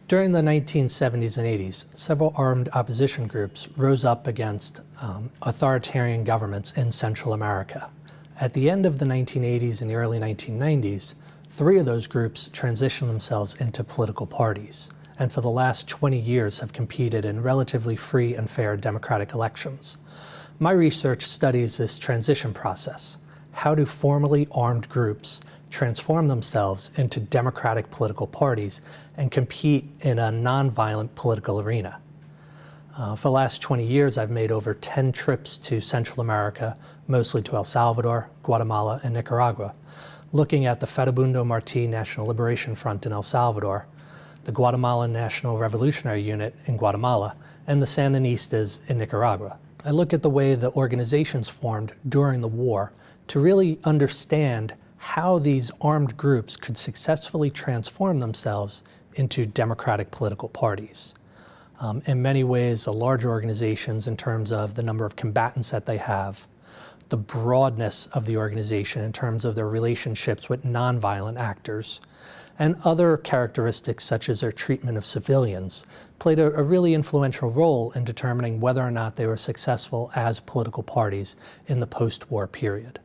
During the 1970s and 80s, several armed opposition groups rose up against authoritarian governments in Central America. At the end of the 1980s and the early 1990s, 3 of those groups transitioned themselves into political parties, and for the last 20 years have competed in relatively free and fair democratic elections. My research studies this transition process. How do formally armed groups transform themselves into democratic political parties and compete in a nonviolent political arena? For the last 20 years, I've made over 10 trips to Central America, mostly to El Salvador, Guatemala, and Nicaragua, looking at the Farabundo Martí National Liberation Front in El Salvador, the Guatemalan National Revolutionary Unit in Guatemala, and the Sandinistas in Nicaragua. I look at the way the organizations formed during the war to really understand how these armed groups could successfully transform themselves into democratic political parties. In many ways, the larger organizations in terms of the number of combatants that they have, the broadness of the organization in terms of their relationships with nonviolent actors, and other characteristics such as their treatment of civilians played a really influential role in determining whether or not they were successful as political parties in the post-war period.